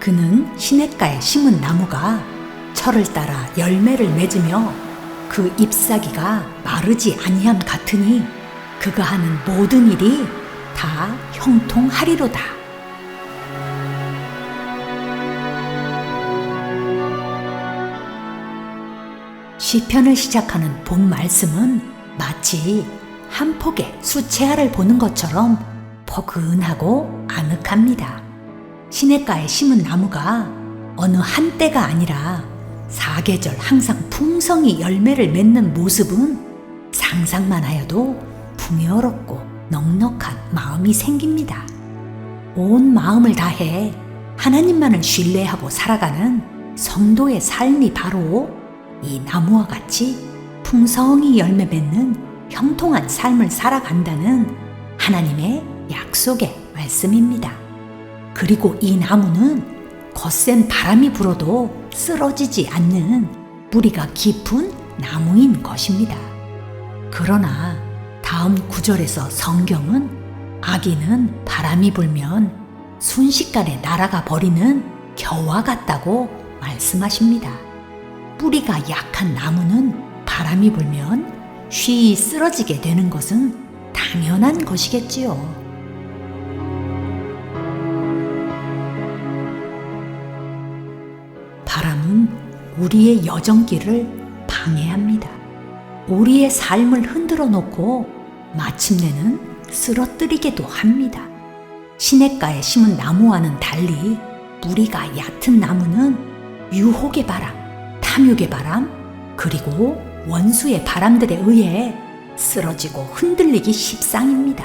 그는 시냇가에 심은 나무가 철을 따라 열매를 맺으며 그 잎사귀가 마르지 아니함 같으니 그가 하는 모든 일이 다 형통하리로다. 시편을 시작하는 본 말씀은 마치 한 폭의 수채화를 보는 것처럼 포근하고 아늑합니다. 시냇가에 심은 나무가 어느 한때가 아니라 사계절 항상 풍성히 열매를 맺는 모습은 상상만 하여도 풍요롭고 넉넉한 마음이 생깁니다. 온 마음을 다해 하나님만을 신뢰하고 살아가는 성도의 삶이 바로 이 나무와 같이 풍성히 열매 맺는 형통한 삶을 살아간다는 하나님의 약속의 말씀입니다. 그리고 이 나무는 거센 바람이 불어도 쓰러지지 않는 뿌리가 깊은 나무인 것입니다. 그러나 다음 구절에서 성경은 악인은 바람이 불면 순식간에 날아가 버리는 겨와 같다고 말씀하십니다. 뿌리가 약한 나무는 바람이 불면 쉬이 쓰러지게 되는 것은 당연한 것이겠지요. 바람은 우리의 여정길을 방해합니다. 우리의 삶을 흔들어 놓고 마침내는 쓰러뜨리게도 합니다. 시냇가에 심은 나무와는 달리 뿌리가 얕은 나무는 유혹의 바람, 탐욕의 바람, 그리고 원수의 바람들에 의해 쓰러지고 흔들리기 십상입니다.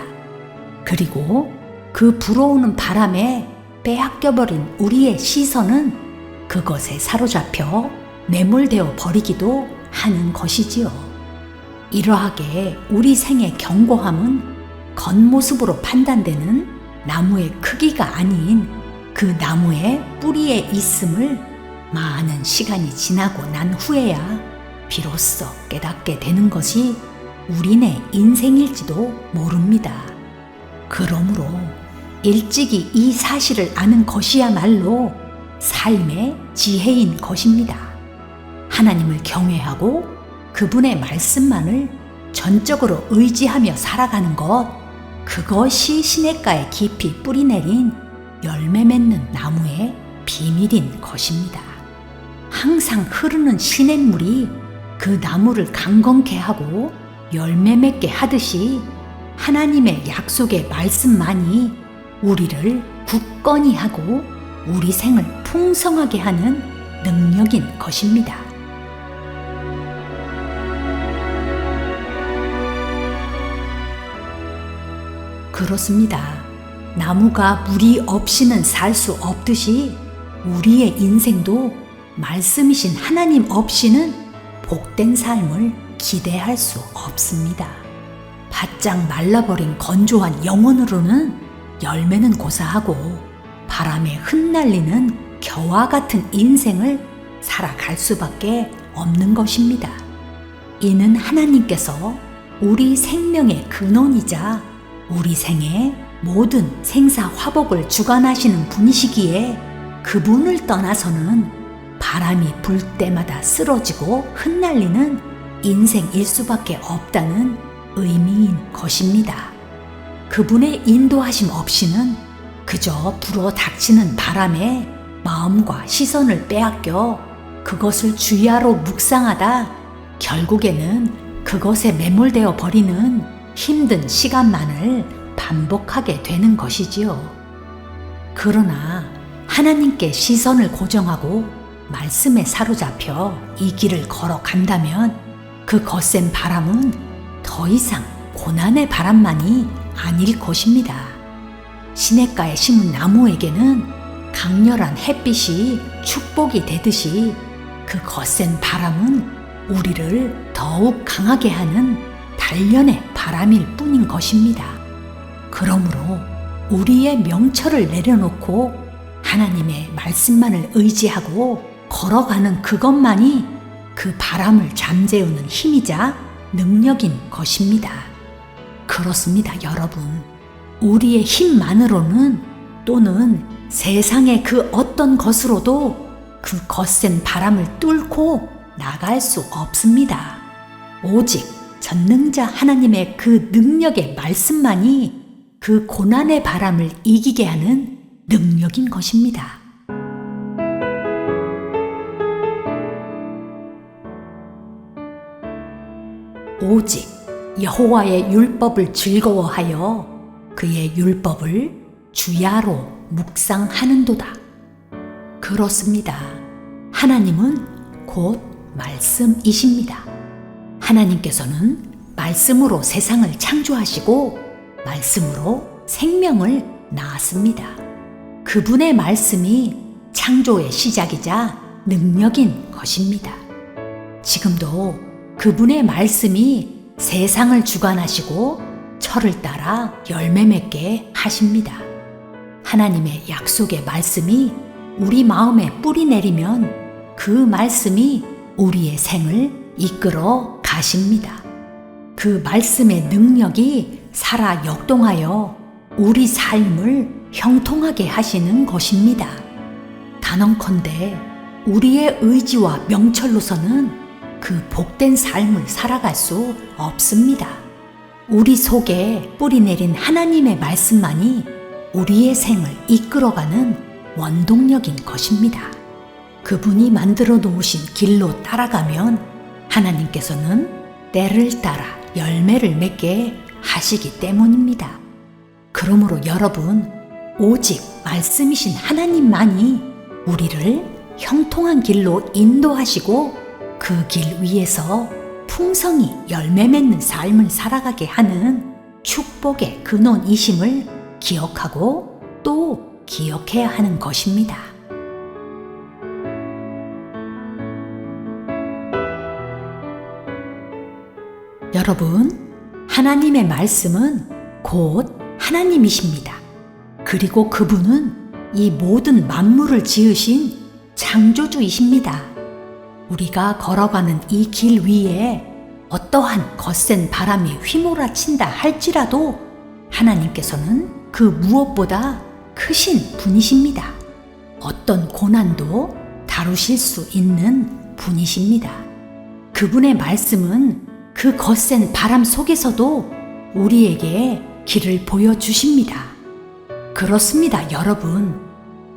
그리고 그 불어오는 바람에 빼앗겨버린 우리의 시선은 그것에 사로잡혀 매몰되어 버리기도 하는 것이지요. 이러하게 우리 생의 견고함은 겉모습으로 판단되는 나무의 크기가 아닌 그 나무의 뿌리에 있음을 많은 시간이 지나고 난 후에야 비로소 깨닫게 되는 것이 우리네 인생일지도 모릅니다. 그러므로 일찍이 이 사실을 아는 것이야말로 삶의 지혜인 것입니다. 하나님을 경외하고 그분의 말씀만을 전적으로 의지하며 살아가는 것, 그것이 시냇가에 깊이 뿌리내린 열매 맺는 나무의 비밀인 것입니다. 항상 흐르는 시냇물이 그 나무를 강건케 하고 열매 맺게 하듯이 하나님의 약속의 말씀만이 우리를 굳건히 하고 우리 생을 풍성하게 하는 능력인 것입니다. 그렇습니다. 나무가 물이 없이는 살 수 없듯이 우리의 인생도 말씀이신 하나님 없이는 복된 삶을 기대할 수 없습니다. 바짝 말라버린 건조한 영혼으로는 열매는 고사하고 바람에 흩날리는 겨와 같은 인생을 살아갈 수밖에 없는 것입니다. 이는 하나님께서 우리 생명의 근원이자 우리 생의 모든 생사화복을 주관하시는 분이시기에 그분을 떠나서는 바람이 불 때마다 쓰러지고 흩날리는 인생일 수밖에 없다는 의미인 것입니다. 그분의 인도하심 없이는 그저 불어 닥치는 바람에 마음과 시선을 빼앗겨 그것을 주야로 묵상하다 결국에는 그것에 매몰되어 버리는 힘든 시간만을 반복하게 되는 것이지요. 그러나 하나님께 시선을 고정하고 말씀에 사로잡혀 이 길을 걸어간다면 그 거센 바람은 더 이상 고난의 바람만이 아닐 것입니다. 시냇가에 심은 나무에게는 강렬한 햇빛이 축복이 되듯이 그 거센 바람은 우리를 더욱 강하게 하는 단련의 바람일 뿐인 것입니다. 그러므로 우리의 명철을 내려놓고 하나님의 말씀만을 의지하고 걸어가는 그것만이 그 바람을 잠재우는 힘이자 능력인 것입니다. 그렇습니다, 여러분. 우리의 힘만으로는 또는 세상의 그 어떤 것으로도 그 거센 바람을 뚫고 나갈 수 없습니다. 오직 전능자 하나님의 그 능력의 말씀만이 그 고난의 바람을 이기게 하는 능력인 것입니다. 오직 여호와의 율법을 즐거워하여 그의 율법을 주야로 묵상하는도다. 그렇습니다. 하나님은 곧 말씀이십니다. 하나님께서는 말씀으로 세상을 창조하시고 말씀으로 생명을 낳았습니다. 그분의 말씀이 창조의 시작이자 능력인 것입니다. 지금도 그분의 말씀이 세상을 주관하시고 철을 따라 열매 맺게 하십니다. 하나님의 약속의 말씀이 우리 마음에 뿌리 내리면 그 말씀이 우리의 생을 이끌어 가십니다. 그 말씀의 능력이 살아 역동하여 우리 삶을 형통하게 하시는 것입니다. 단언컨대 우리의 의지와 명철로서는 그 복된 삶을 살아갈 수 없습니다. 우리 속에 뿌리 내린 하나님의 말씀만이 우리의 생을 이끌어가는 원동력인 것입니다. 그분이 만들어 놓으신 길로 따라가면 하나님께서는 때를 따라 열매를 맺게 하시기 때문입니다. 그러므로 여러분, 오직 말씀이신 하나님만이 우리를 형통한 길로 인도하시고 그 길 위에서 풍성히 열매 맺는 삶을 살아가게 하는 축복의 근원이심을 기억하고 또 기억해야 하는 것입니다. 여러분, 하나님의 말씀은 곧 하나님이십니다. 그리고 그분은 이 모든 만물을 지으신 창조주이십니다. 우리가 걸어가는 이 길 위에 어떠한 거센 바람이 휘몰아친다 할지라도 하나님께서는 그 무엇보다 크신 분이십니다. 어떤 고난도 다루실 수 있는 분이십니다. 그분의 말씀은 그 거센 바람 속에서도 우리에게 길을 보여주십니다. 그렇습니다, 여러분.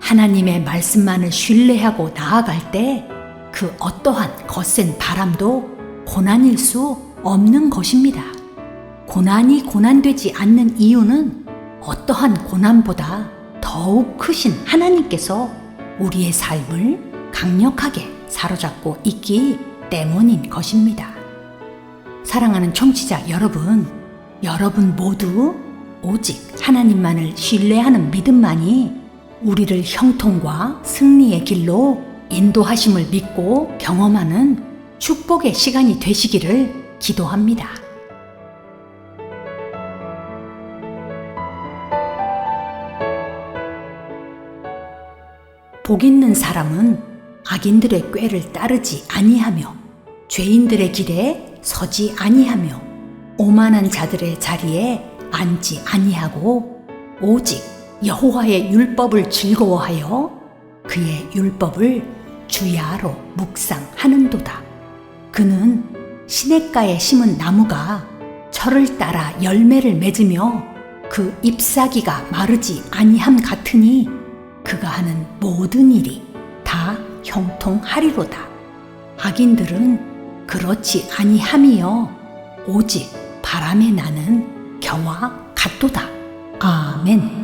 하나님의 말씀만을 신뢰하고 나아갈 때 그 어떠한 거센 바람도 고난일 수 없는 것입니다. 고난이 고난되지 않는 이유는 어떠한 고난보다 더욱 크신 하나님께서 우리의 삶을 강력하게 사로잡고 있기 때문인 것입니다. 사랑하는 청취자 여러분, 여러분 모두 오직 하나님만을 신뢰하는 믿음만이 우리를 형통과 승리의 길로 인도하심을 믿고 경험하는 축복의 시간이 되시기를 기도합니다. 복 있는 사람은 악인들의 꾀를 따르지 아니하며 죄인들의 길에 서지 아니하며 오만한 자들의 자리에 앉지 아니하고 오직 여호와의 율법을 즐거워하여 그의 율법을 주야로 묵상하는도다. 그는 시냇가에 심은 나무가 철을 따라 열매를 맺으며 그 잎사귀가 마르지 아니함 같으니 그가 하는 모든 일이 다 형통하리로다. 악인들은 그렇지 아니함이여 오직 바람에 나는 겨와 같도다. 아멘.